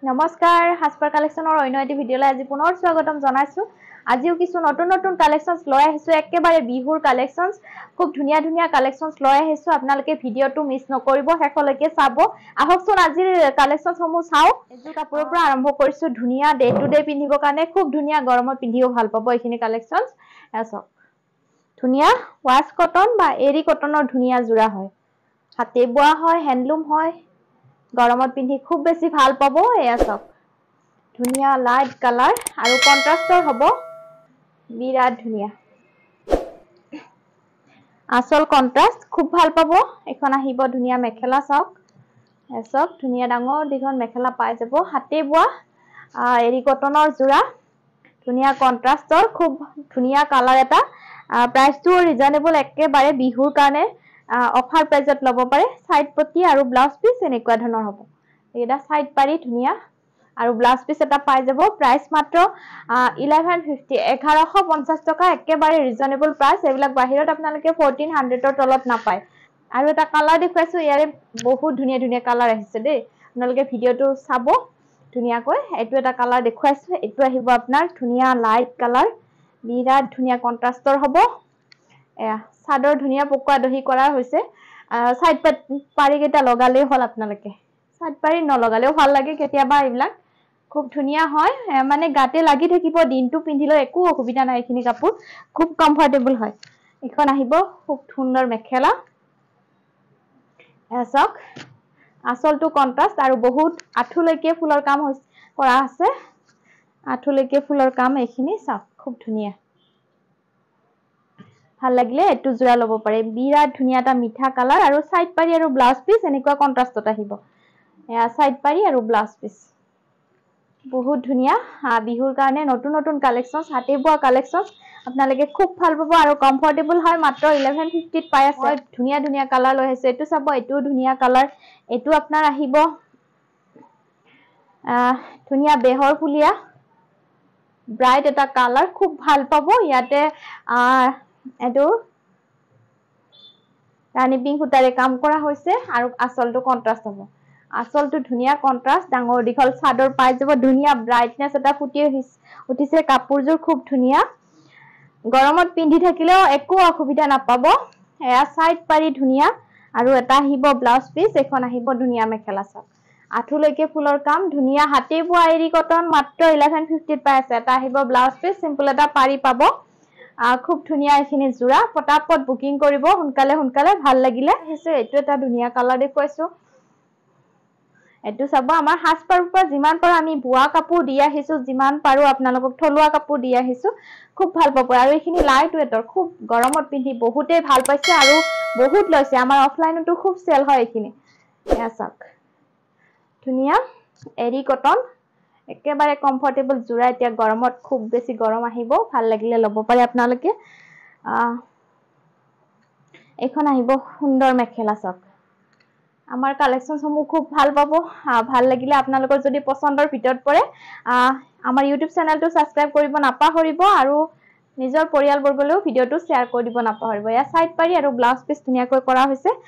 নমস্কাৰ হাসপাৰ কালেকশনৰ অন্য এটি ভিডিঅলৈ আজি পুনৰ স্বাগতম জনাইছো আজিও কিছু নতুন নতুন কালেকশনস লৈ আহিছো একেবাৰে বিহুৰ কালেকশনস খুব ধুনিয়া ধুনিয়া কালেকশনস লৈ আহিছো আপোনালোকে ভিডিঅটো মিছ নকৰিব হেকলৈকে চাব আহকচোন আজিৰ কালেকশনস সমূহ চাও এজু কাপোৰৰ পৰা আৰম্ভ কৰিছো ধুনিয়া ডে টু ডে পিন্ধিব কাৰণে খুব ধুনিয়া গৰমত পিন্ধিও ভাল পাব এইখিনি কালেকশনস এসব ধুনিয়া ওয়াশ কটন বা এৰি কটনৰ ধুনিয়া জোৰা হয় হাতে বোৱা হয় হ্যান্ডলুম হয় গৰমত পিন্ধি খুব বেছি ভাল পাব এয়া সব ধুনিয়া লাইট কালাৰ আৰু কন্ট্ৰাস্টৰ হ'ব বিৰাট ধুনিয়া আসল কন্ট্ৰাস্ট খুব ভাল পাব এখন আহিব ধুনিয়া মেখেলা চাওক এসব ধুনিয়া ডাঙৰ দিঘন মেখেলা পাই যাব হাতে বোৱা এৰি কটনৰ জোৰা ধুনিয়া কন্ট্ৰাস্টৰ খুব ধুনিয়া কালাৰ এটা প্ৰাইসটো ৰিজনেবল একেবাৰে বিহুৰ কাৰণে অফাৰ প্ৰাইজত লব পাৰে সাইড পটি আৰু ব্লাউজ পিস এনেকুৱা ধৰণৰ হ'ব এটা সাইড পাৰি ধুনিয়া আৰু ব্লাউজ পিস এটা পাই যাব প্ৰাইস মাত্ৰ 1150 1150 টকা একেবাৰে ৰিজনেবল প্ৰাইস এইবিলাক বাহিৰত আপোনালোকে 1400 ৰ তলত নাপায় আৰু এটা কালাৰ দেখুৱাইছো ইয়াৰে বহুত ধুনিয়া ধুনিয়া কালাৰ আহিছে দেই আপোনালোকে ভিডিঅটো চাব ধুনিয়াকৈ এটো এটা কালাৰ দেখুৱাইছো এটো আহিব আপোনাৰ ধুনিয়া লাইট কালাৰ বিৰাট ধুনিয়া কন্ট্ৰাস্টৰ হ'ব এয়া সাদৰ ধুনিয়া পকুৱা দহি কৰা হৈছে সাইড পাৰি কেটা লগালে হল আপোনালোকে সাইড পাৰি নলগালেও ভাল লাগে কেতিয়াবা এইবিলাক খুব ধুনিয়া হয় মানে গাতে লাগি থাকিব দিনটো পিন্ধিলে একো অসুবিধা নাই এখিনি কাপোৰ খুব কমফৰ্টেবল হয় এখন আহিব খুব সুন্দৰ মেখেলা এসক আসলটো কন্ট্ৰাস্ট আৰু বহুত আঠুলৈকে ফুলৰ কাম কৰা আছে আঠুলৈকে ফুলৰ কাম এখিনি চাওক খুব ধুনিয়া ভাল লাগিলে এটো জোৰা লব পাৰে বিৰাট ধুনিয়া এটা মিঠা কালাৰ আৰু সাইড পাৰি আৰু ব্লাউজ পিস এনেকুৱা কন্ট্ৰাস্টত আহিব এয়া সাইড পাৰি আৰু ব্লাউজ পিস বহুত ধুনিয়া বিহুৰ কাৰণে নতুন নতুন কালেকশনস হাতে বোৱা কালেকশনস আপোনালোকে খুব ভাল পাব আৰু কমফৰ্টেবল হয় মাত্ৰ 1150 ত পাই আছে ধুনিয়া ধুনিয়া কালাৰ লৈ আছে এটো চাব এটো ধুনিয়া কালাৰ এটো আপোনাৰ আহিব ধুনিয়া বেহৰ ফুলিয়া ব্ৰাইট এটা কালাৰ খুব ভাল পাব ইয়াতে এটো ৰাণী পিংক সূতাৰে কাম কৰা হৈছে আৰু আসলটো কন্ট্ৰাস্ট হ'ব আসলটো ধুনিয়া কন্ট্ৰাস্ট ডাঙৰ দিঘল চাদৰ পাই যাব ধুনিয়া ব্ৰাইটনেস এটা ফুটি উঠিছে কাপোৰজোৰ খুব ধুনিয়া গৰমত পিন্ধি থাকিলেও একো অসুবিধা নাপাব এয়া সাইড পাৰি ধুনিয়া আৰু এটা আহিব ব্লাউজ পিস এখন আহিব ধুনিয়া মেখেলা চাওক আঠুলৈকে ফুলৰ কাম ধুনিয়া হাতে বোৱা এৰি কটন মাত্ৰ 1150 ত পাই আছে এটা আহিব ব্লাউজ পিস সিম্পল এটা পাৰি পাব খুব ধুনিয়া এখিনি জোৰা পটাপট বুকিং কৰিব সোনকালে ভাল লাগিলে হৈছে এটো এটা ধুনিয়া কালাৰ দেখুৱাইছো এটো চাব আমাৰ হাসপাৰ পৰা যিমান পাৰো আমি বুৱা কাপোৰ দি আহিছো যিমান পাৰো আপোনালোকক থলুৱা কাপোৰ দি আহিছো খুব ভাল পাব আৰু এখিনি লাইট ওয়েটৰ খুব গৰমত পিন্ধি বহুতে ভাল পাইছে আৰু বহুত লৈছে আমাৰ অফলাইনতো খুব সেল হয় এখিনি এয়া চাওক ধুনিয়া এৰি কটন একেবাৰে কমফৰ্টেবল জোৰা এতিয়া গৰমত খুব বেছি গৰম আহিব ভাল লাগিলে লব পাৰে আপোনালোকে এখন আহিব সুন্দৰ মেখেলা চাওক আমাৰ কালেকশন সমূহ খুব ভাল পাব ভাল লাগিলে আপোনালোকৰ যদি পছন্দৰ ভিতৰত পৰে আমাৰ ইউটিউব চেনেলটো সাবস্ক্ৰাইব কৰিব নাপাহৰিব আৰু নিজৰ পৰিয়ালবৰ্গলৈও ভিডিঅটো শেয়াৰ কৰি দিব নাপাহৰিব এয়া সাইড পাৰি আৰু ব্লাউজ পিস ধুনিয়াকৈ কৰা হৈছে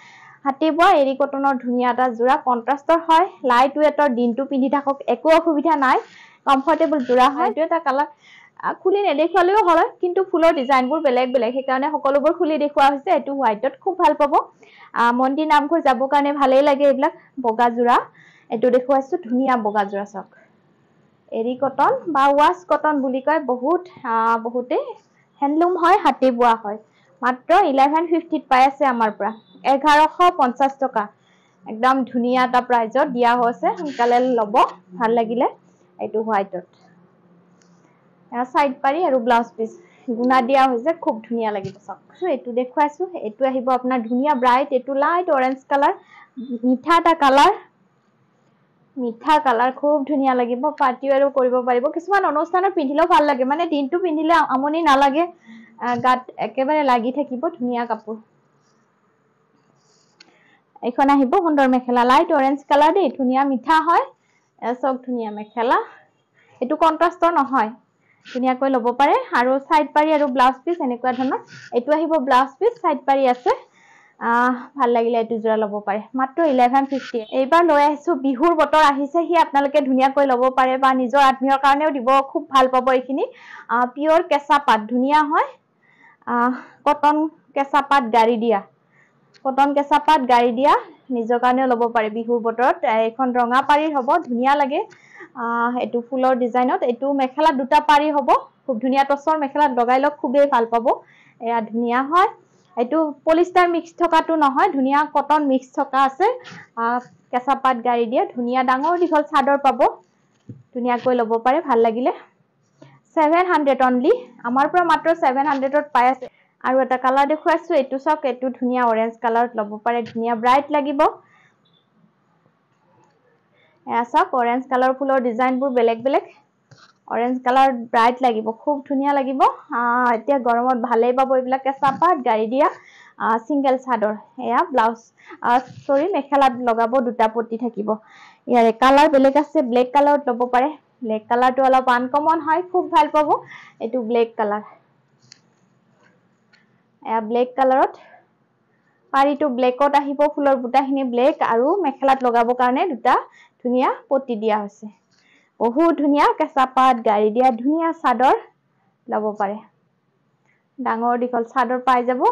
হাতে বোৱা এৰি কটনৰ ধুনিয়া এটা জোৰা কন্ট্ৰাস্টৰ হয় লাইট ওয়েটৰ দিনটো পিন্ধি থাকক একো অসুবিধা নাই কমফৰ্টেবল জোৰা হয় এটো এটা কালাৰ খুলি নেদেখুৱালেও হয় কিন্তু ফুলৰ ডিজাইনবোৰ বেলেগ বেলেগ হেকাৰণে সকলোবোৰ খুলি দেখুৱা হৈছে এটো হোৱাইটত খুব ভাল পাব মন্দিৰ নামঘৰ যাব কাৰণে ভালেই লাগে এইবিলাক বগা জোৰা এটো দেখুৱাইছো ধুনিয়া বগা জোৰা চাওক এৰি কটন বা ওয়াশ কটন বুলি কয় বহুতে হ্যান্ডলুম হয় হাতে বোৱা হয় মাত্ৰ 1150 ত পাই আছে আমাৰ পৰা 1150 টকা একদম ধুনিয়া এটা প্ৰাইজত দিয়া হৈছে সোনকালে লব ভাল লাগিলে এটো হোৱাইটত সাইড পাৰি আৰু ব্লাউজ পিস গুনা দিয়া হৈছে খুব ধুনিয়া লাগিব চাওক এটো দেখুৱাইছো এটো আহিব আপোনাৰ ধুনিয়া ব্ৰাইট এটো লাইট অৰেঞ্জ কালাৰ মিঠা কালাৰ খুব ধুনিয়া লাগিব পাৰ্টি আৰু কৰিব পাৰিব কিছুমান অনুষ্ঠানত পিন্ধিলেও ভাল লাগে মানে দিনটো পিন্ধিলে আমনি নালাগে গাত একেবাৰে লাগি থাকিব ধুনিয়া কাপোৰ এখন আহিব সুন্দৰ মেখেলা লাইট অৰেঞ্জ কালাৰ দেই ধুনিয়া মিঠা হয় এসব ধুনিয়া মেখেলা এটো কন্ট্ৰাস্টৰ নহয় ধুনিয়াকৈ লব পাৰে আৰু সাইড পাৰি আৰু ব্লাউজ পিস এনেকুৱা ধৰণৰ এটো আহিব ব্লাউজ পিস সাইড পাৰি আছে ভাল লাগিলে এইটো জোৰা ল'ব পাৰে মাত্ৰ 1150 এইবাৰ লৈ আহিছো বিহুৰ বতৰ আহিছে হি আপোনালোকে ধুনীয়াকৈ ল'ব পাৰে বা নিজৰ আত্মীয়ৰ কাৰণেও দিব খুব ভাল পাব এইখিনি পিওৰ কেঁচা পাত ধুনীয়া হয় কটন কেঁচা পাত গাড়ী দিয়া কটন কেঁচা পাত গাড়ী দিয়া নিজৰ কাৰণেও ল'ব পাৰে বিহুৰ বতৰত এখন ৰঙা পাৰীৰ হ'ব ধুনীয়া লাগে এইটো ফুলৰ ডিজাইনত এইটো মেখেলা দুটা পাৰি হ'ব খুব ধুনীয়া টচৰ মেখেলাত লগাই লওক খুবেই ভাল পাব এয়া ধুনীয়া হয় এইটো পলিষ্টাৰ মিক্স থকাটো নহয় ধুনীয়া কটন মিক্স থকা আছে কেঁচা পাত গাড়ী দিয়ে ধুনীয়া ডাঙৰ দীঘল চাদৰ পাব ধুনীয়াকৈ ল'ব পাৰে ভাল লাগিলে 700 অনলি আমাৰ পৰা মাত্ৰ 700ত পাই আছে আৰু এটা কালাৰ দেখুৱাইছো এইটো চাওক এইটো ধুনীয়া অৰেঞ্জ কালাৰত ল'ব পাৰে ধুনীয়া ব্ৰাইট লাগিব এয়া চাওক অৰেঞ্জ কালাৰ ফুলৰ ডিজাইনবোৰ বেলেগ বেলেগ অৰেঞ্জ কালাৰ ব্ৰাইট লাগিব খুব ধুনীয়া লাগিব এতিয়া গৰমত ভালেই পাব এইবিলাক কেঁচা পাত গাড়ী দিয়া সিঙ্গেল চাদৰ এয়া ব্লাউজ সৰি মেখেলাত লগাব দুটা পটি থাকিব ইয়াৰে কালাৰ বেলেগ আছে ব্লেক কালাৰত ল'ব পাৰে ব্লেক কালাৰটো অলপ আনকমন হয় খুব ভাল পাব এইটো ব্লেক কালাৰ এয়া ব্লেক কালাৰত পাৰীটো ব্লেকত আহিব ফুলৰ বুটাখিনি ব্লেক আৰু মেখেলাত লগাব কাৰণে দুটা ধুনীয়া পটি দিয়া হৈছে বহুত ধুনীয়া কেঁচা পাত গাড়ী দিয়া ধুনীয়া চাদৰ ল'ব পাৰে ডাঙৰ দীঘল চাদৰ পাই যাব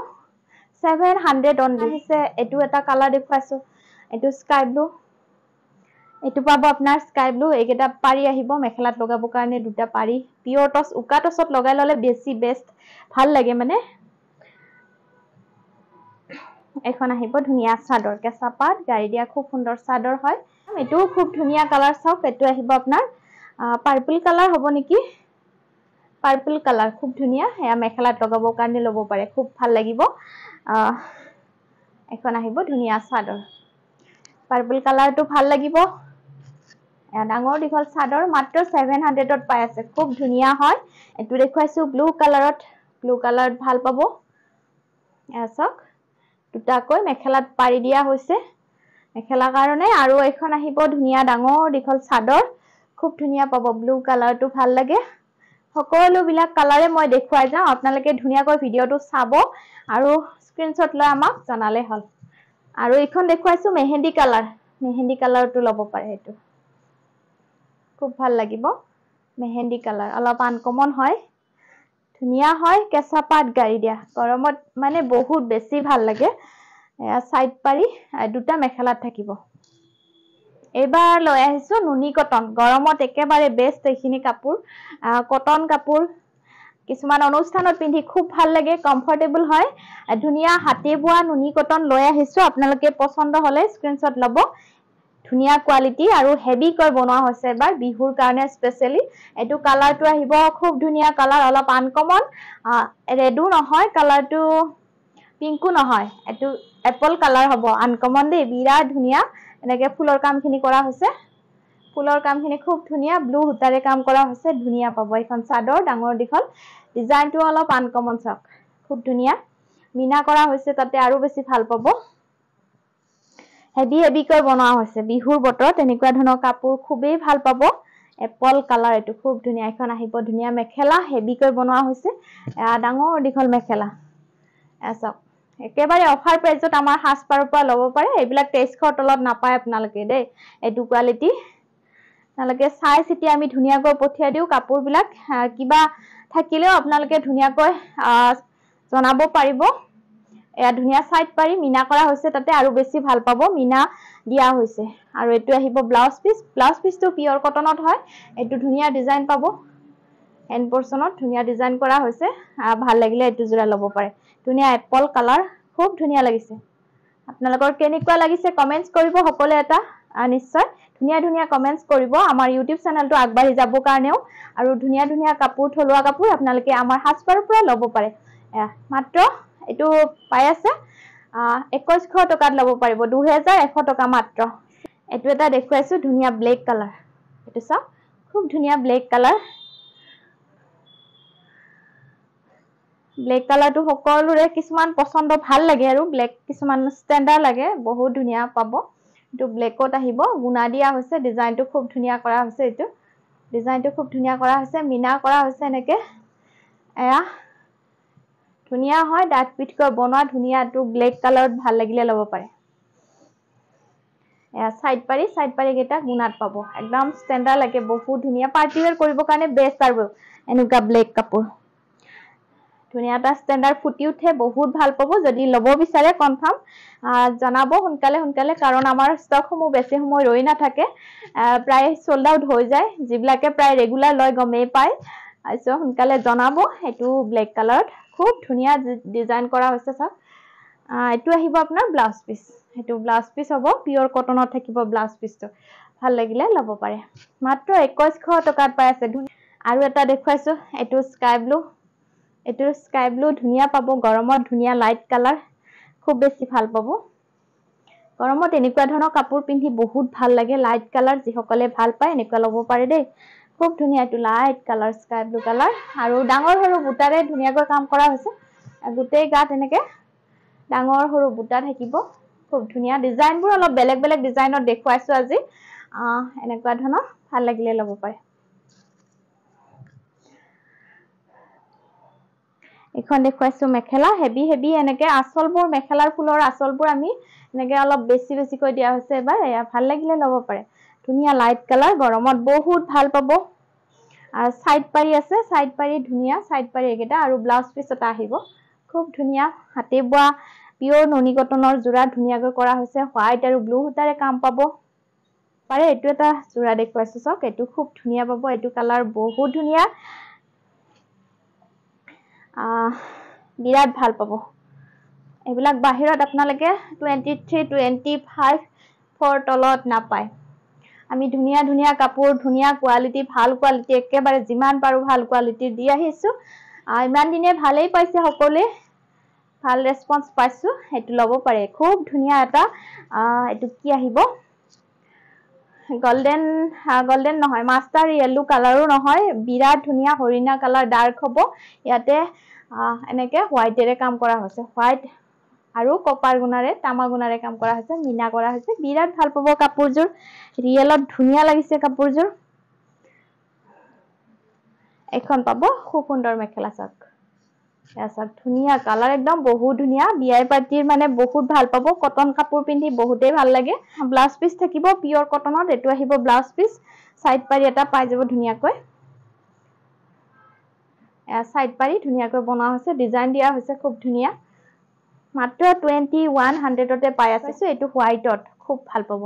700 অনলি আছে এটো এটা কালাৰ দেখুৱাইছো এটো স্কাই ব্লু এটো পাব আপোনাৰ স্কাই ব্লু এইকেটা পাৰি আহিব মেখেলাত লগাব কাৰণে দুটা পাৰি পিওৰ টস উকা টসত লগাই ললে বেছি বেষ্ট ভাল লাগে মানে এখন আহিব ধুনীয়া চাদৰ কেঁচা পাত গাড়ী দিয়া খুব সুন্দৰ চাদৰ হয় এটো খুব ধুনীয়া কালাৰ চাওক এটো আহিব আপোনাৰ পাৰ্পল কালাৰ হ'ব নেকি পাৰ্পল কালাৰ খুব ধুনীয়া এয়া মেখেলাত লগাব কাৰণে ল'ব পাৰে খুব ভাল লাগিব এখন আহিব ধুনীয়া চাদৰ পাৰ্পল কালাৰটো ভাল লাগিব এয়া ডাঙৰ দীঘল চাদৰ মাত্ৰ 700ত পাই আছে খুব ধুনীয়া হয় এটো দেখুৱাইছো ব্লু কালাৰত ভাল পাব এয়া চাওক দুটাকৈ মেখেলাত পাৰি দিয়া হৈছে মেখেলা কাৰণে আৰু এখন আহিব ধুনীয়া ডাঙৰ দীঘল চাদৰ খুব ধুনীয়া পাব ব্লু কালাৰটো ভাল লাগে সকলো বিলাক কালাৰে মই দেখুৱাই যাম আপোনালোকে ধুনীয়াকৈ ভিডিওটো চাব আৰু স্ক্ৰিনশ্বট লৈ আমাক জনালে হল আৰু এখন দেখুৱাইছো মেহেন্দি কালাৰটো ল'ব পাৰে এটো খুব ভাল লাগিব মেহেন্দি কালাৰ অলপ আনকমন হয় ধুনীয়া হয় কেঁচা পাত গাড়ী দিয়া গৰমত মানে বহুত বেছি ভাল লাগে সাইড পাৰি দুটা মেখেলাত থাকিব এবাৰ লৈ আহিছো নুনি কটন গৰমত একেবাৰে বেষ্ট এইখিনি কাপোৰ কটন কাপোৰ কিছুমান অনুষ্ঠানত পিন্ধি খুব ভাল লাগে কমফৰ্টেবল হয় ধুনীয়া হাতে বোৱা নুনি কটন লৈ আহিছো আপোনালোকে পছন্দ হলে স্ক্ৰিনশ্বট ল'ব ধুনীয়া কোৱালিটি আৰু হেভি কৈ বনোৱা হৈছে এবাৰ বিহুৰ কাৰণে স্পেশালি এটো কালাৰটো আহিব খুব ধুনীয়া কালাৰ অলপ আনকমন ৰেডো নহয় কালাৰটো পিংকো নহয় এটো এপল কালাৰ হ'ব আনকমন দে বিৰাট ধুনীয়া এনেকে ফুলৰ কামখিনি কৰা হৈছে ফুলৰ কামখিনি খুব ধুনীয়া ব্লু হুটাৰে কাম কৰা হৈছে ধুনীয়া পাব এখন চাদৰ ডাঙৰ দীঘল ডিজাইনটো অলপ আনকমন চাওক খুব ধুনীয়া মিনা কৰা হৈছে তাতে আৰু বেছি ভাল পাব হেভি কৈ বনোৱা হৈছে বিহুৰ বতৰত এনেকুৱা ধৰণৰ কাপোৰ খুবেই ভাল পাব এপল কালাৰ এটো খুব ধুনীয়া এখন আহিব ধুনীয়া মেখেলা হেভি কৈ বনোৱা হৈছে ডাঙৰ দীঘল মেখেলা চাওক একেবাৰে অফাৰ প্ৰাইচত আমাৰ হাসপাৰৰ পৰা ল'ব পাৰে এইবিলাক 2300 তলত নাপায় আপোনালোকে দেই এটো কোৱালিটি আপোনালোকে চাই চিতি আমি ধুনীয়াকৈ পঠিয়াই দিও কাপোৰবিলাক কিবা থাকিলেও আপোনালোকে ধুনীয়াকৈ জনাব পাৰিব এয়া ধুনীয়া সাইড পাৰি মিনা কৰা হৈছে তাতে আৰু বেছি ভাল পাব মিনা দিয়া হৈছে আৰু এটো আহিব ব্লাউজ পিসটো পিওৰ কটনত হয় এটো ধুনীয়া ডিজাইন পাব এন্ড পৰ্চনত ধুনীয়া ডিজাইন কৰা হৈছে ভাল লাগিলে এটো জোৰা ল'ব পাৰে ধুনীয়া এপল কালাৰ খুব ধুনীয়া লাগিছে আপোনালোকৰ কেনেকুৱা লাগিছে কমেন্টস কৰিব সকলে এটা নিশ্চয় ধুনীয়া কমেন্টস কৰিব আমাৰ ইউটিউব চেনেলটো আগবাঢ়ি যাব কাৰণেও আৰু ধুনীয়া কাপোৰ থলুৱা কাপোৰ আপোনালোকে আমাৰ হাসপাৰৰ পৰা ল'ব পাৰে মাত্ৰ এটো পাই আছে 2100 টকাত ল'ব পাৰিব 2100 টকা মাত্ৰ এটো এটা দেখুৱাইছো ধুনীয়া ব্লেক কালাৰ এটো চাওক খুব ধুনীয়া ব্লেক কালাৰটো সকলোৰে কিছুমান পছন্দ ভাল লাগে আৰু ব্লেক কিছুমান ষ্টেণ্ডাৰ্ড লাগে বহুত ধুনীয়া পাব এটো ব্লেকত আহিব গুণা দিয়া হৈছে ডিজাইনটো খুব ধুনীয়া কৰা হৈছে এটো ডিজাইনটো খুব ধুনীয়া কৰা হৈছে মিনা কৰা হৈছে এনেকে এয়া ধুনীয়া হয় ডাঠ পিঠকৈ বনোৱা ধুনীয়া এটো ব্লেক কালাৰত ভাল লাগিলে ল'ব পাৰে সাইড পাৰি কেইটা গুণাত পাব একদম ষ্টেণ্ডাৰ্ড লাগে বহুত ধুনীয়া পাৰ্টি ওয়্যাৰ কৰিবৰ কাৰণে বেষ্ট আৰু এনেকুৱা ব্লেক কাপোৰ ধুনীয়া এটা ষ্টেণ্ডাৰ্ড ফুটি উঠে বহুত ভাল পাব যদি ল'ব বিচাৰে কনফাৰ্ম জনাব সোনকালে কাৰণ আমাৰ ষ্টকসমূহ বেছি সময় ৰৈ নাথাকে প্ৰায় সোল্ড আউট হৈ যায় যিবিলাকে প্ৰায় ৰেগুলাৰ লয় গমেই পায় আইছো সোনকালে জনাব এটো ব্লেক কালাৰত খুব ধুনীয়া ডিজাইন কৰা হৈছে চাওক এটো আহিব আপোনাৰ ব্লাউজ পিস এটো ব্লাউজ পিস হ'ব পিওৰ কটনত থাকিব ব্লাউজ পিসটো ভাল লাগিলে ল'ব পাৰে মাত্ৰ 2100 টকাত পাই আছে আৰু এটা দেখুৱাইছো এটো স্কাই ব্লু ধুনীয়া পাব গৰমত ধুনীয়া লাইট কালাৰ খুব বেছি ভাল পাব গৰমত এনেকুৱা ধৰণৰ কাপোৰ পিন্ধি বহুত ভাল লাগে লাইট কালাৰ যিসকলে ভাল পায় এনেকুৱা ল'ব পাৰে দেই খুব ধুনীয়া এটো light colour sky blue colour আৰু ডাঙৰ সৰু বুটাৰে ধুনীয়াকৈ কাম কৰা হৈছে গোটেই গাত এনেকে ডাঙৰ সৰু বুটা থাকিব খুব ধুনীয়া ডিজাইনবোৰ অলপ বেলেগ ডিজাইনত দেখুৱাইছো আজি এনেকুৱা ধৰণৰ ভাল লাগিলে ল'ব পাৰে এখন দেখুৱাইছো মেখেলা হেভি এনেকে আঁচলবোৰ মেখেলাৰ ফুলৰ আঁচলবোৰ আমি এনেকে অলপ বেছিকৈ দিয়া হৈছে এবাৰ এয়া ভাল লাগিলে ল'ব পাৰে ধুনীয়া লাইট কালাৰ গৰমত বহুত ভাল পাব আৰু সাইড পাৰি আছে সাইড পাৰি ধুনীয়া সাইড পাৰি একেটা আৰু ব্লাউজ পিস এটা আহিব খুব ধুনীয়া হাতে বোৱা পিওৰ ননি কটনৰ জোৰা ধুনীয়াকৈ কৰা হৈছে হোৱাইট আৰু ব্লু সূতাৰে কাম পাব পাৰে এটো এটা জোৰা দেখুৱাইছো চাওক এটো খুব ধুনীয়া পাব এটো কালাৰ বহুত ধুনীয়া বিৰাট ভাল পাব এবিলাক বাহিৰত আপোনালোকে 23 25 ফৰ তলত নাপায় আমি ধুনীয়া কাপোৰ ধুনীয়া কোৱালিটি ভাল কোৱালিটি একেবাৰে যিমান পাৰো ভাল কোৱালিটি দি আহিছো ইমান দিনে ভালেই পাইছে সকলোৱে ভাল ৰেসপন্স পাইছো এটো ল'ব পাৰে খুব ধুনীয়া এটা এটো কি আহিব গোল্ডেন নহয় মাষ্টাৰ ইয়েলো কালাৰো নহয় বিৰাট ধুনীয়া হৰিণা কালাৰ ডাৰ্ক হ'ব ইয়াতে এনেকে হোৱাইটেৰে কাম কৰা হৈছে হোৱাইট আৰু কপাৰ গুণাৰে তামা গুণাৰে কাম কৰা হৈছে মিনা কৰা হৈছে বিৰাট ভাল পাব কাপোৰজোৰ ৰিয়েলত ধুনীয়া লাগিছে কাপোৰজোৰ এখন পাব খুব সুন্দৰ মেখেলা চাওক এসব ধুনীয়া কালাৰ একদম বহুত ধুনীয়া বিয়াৰ পাৰ্টিৰ মানে বহুত ভাল পাব কটন কাপোৰ পিন্ধি বহুতেই ভাল লাগে ব্লাউজ পিস থাকিব পিওৰ কটনত এটো আহিব ব্লাউজ পিস সাইড পাৰি এটা পাই যাব ধুনীয়াকৈ সাইড পাৰি ধুনীয়াকৈ বনোৱা হৈছে ডিজাইন দিয়া হৈছে খুব ধুনীয়া মাত্ৰ 2100 তে পাই আছে এটো হোৱাইটত খুব ভাল পাব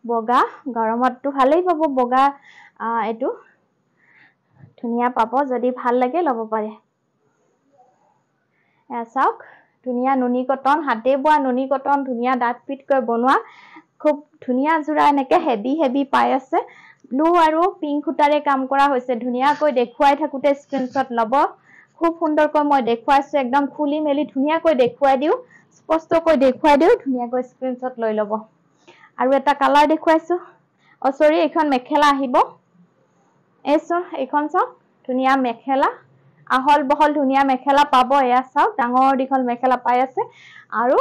বগা গৰমতটো ভালেই পাব বগা এটো ধুনীয়া পাব যদি ভাল লাগে ল'ব পাৰে চাওক ধুনীয়া নুনি কটন হাতে বোৱা নুনি কটন ধুনীয়া ডাঠ পিঠকৈ বনোৱা খুব ধুনীয়া জোৰা এনেকে হেভি পাই আছে ব্লু আৰু পিংক সূতাৰে কাম কৰা হৈছে ধুনীয়াকৈ দেখুৱাই থাকোতে স্ক্ৰিনশ্বট ল'ব খুব সুন্দৰকৈ মই দেখুৱাইছো একদম খুলি মেলি ধুনীয়াকৈ দেখুৱাই দিও স্পষ্টকৈ দেখুৱাই দিও ধুনীয়াকৈ স্ক্ৰিনশ্বট লৈ ল'ব আৰু এটা কালাৰ দেখুৱাইছো সৰি এখন মেখেলা আহিব এইখন চাওক ধুনীয়া মেখেলা আহল বহল ধুনীয়া মেখেলা পাব এয়া চাওক ডাঙৰ দীঘল মেখেলা পাই আছে আৰু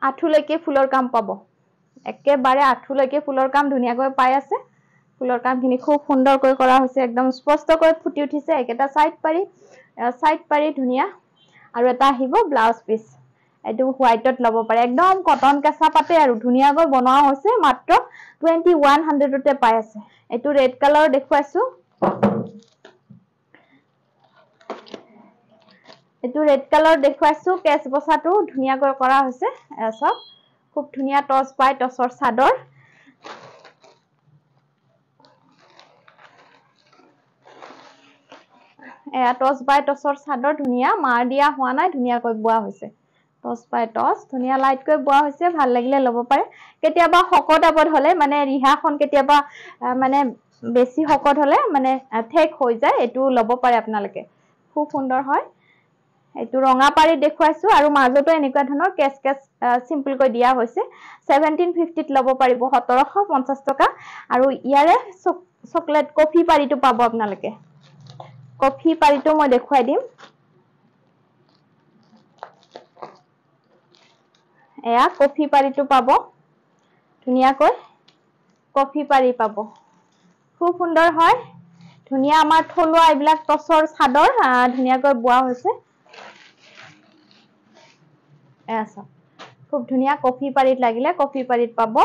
আঠুলৈকে ফুলৰ কাম পাব একেবাৰে আঠুলৈকে ফুলৰ কাম ধুনীয়াকৈ পাই আছে ফুলৰ কামখিনি খুব সুন্দৰকৈ কৰা হৈছে একদম স্পষ্টকৈ ফুটি উঠিছে একেটা সাইড পাৰি ধুনীয়া আৰু এটা আহিব ব্লাউজ পিস এটো হোৱাইটত ল'ব পাৰে একদম কটন কেঁচা পাতে আৰু ধুনীয়াকৈ বনোৱা হৈছে মাত্ৰ 2100 তে পাই আছে এটো ৰেড কালাৰ দেখুৱাইছো এটো ৰেড কালাৰ দেখুৱাইছো কেছ বসাটো ধুনীয়াকৈ কৰা হৈছে সব খুব ধুনীয়া টচ পাই টচৰ চাদৰ টচ বাই টচৰ চাদৰ ধুনীয়া মাৰ দিয়া হোৱা নাই ধুনীয়াকৈ বোৱা হৈছে টচ বাই টচ ধুনীয়া লাইটকৈ বোৱা হৈছে ভাল লাগিলে ল'ব পাৰে কেতিয়াবা হকত আবদ হলে মানে ৰিহাখন কেতিয়াবা মানে বেছি হকত হলে মানে ঠেক হৈ যায় এটো ল'ব পাৰে আপোনালোকে খুব সুন্দৰ হয় এটো ৰঙা পাৰি দেখুৱাইছো আৰু মাজতো এনেকুৱা ধৰণৰ কেছ সিম্পল কৈ দিয়া হৈছে 1750 ত ল'ব পাৰিব 1750 টকা আৰু ইয়াৰে চকলেট কফি পাৰিটো পাব আপোনালোকে কফি পাৰিটো মই দেখুৱাই দিম এয়া কফি পাৰিটো পাব ধুনীয়াকৈ কফি পাৰি পাব খুব সুন্দৰ হয় ধুনিয়া আমাৰ থলুৱা এইবিলাক টচৰ চাদৰ ধুনিয়াকৈ বোৱা হৈছে এছা খুব ধুনিয়া কফি পাৰিত লাগিলে কফি পাৰিত পাব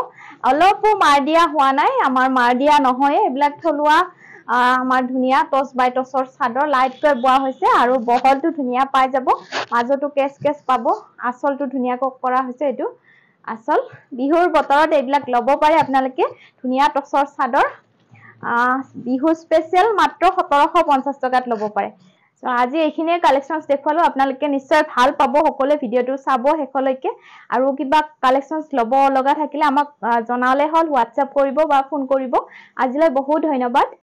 অলপো মাৰ দিয়া হোৱা নাই আমাৰ মাৰ দিয়া নহয় এইবিলাক থলুৱা আমাৰ ধুনিয়া টচ বাই টচৰ চাদৰ লাইটকৈ বোৱা হৈছে আৰু বহলটো ধুনিয়া পাই যাব মাজতো কেচ কেচ পাব আচলটো ধুনিয়াকৈ কৰা হৈছে এটো আসল বিহুৰ বতৰত এইবিলাক লব পাৰে আপোনালোকে ধুনিয়া টচৰ চাদৰ বিহু স্পেশাল মাত্ৰ 1750 টকাত লব পাৰে সো আজি এইখিনিয়ে কালেকশনস দেখুৱালো আপোনালোকে নিশ্চয় ভাল পাব সকলে ভিডিওটো চাব হেকলৈকে আৰু কিবা কালেকশনস লব লগা থাকিলে আমাক জনালে হল WhatsApp কৰিব বা ফোন কৰিব আজিলৈ বহুত ধন্যবাদ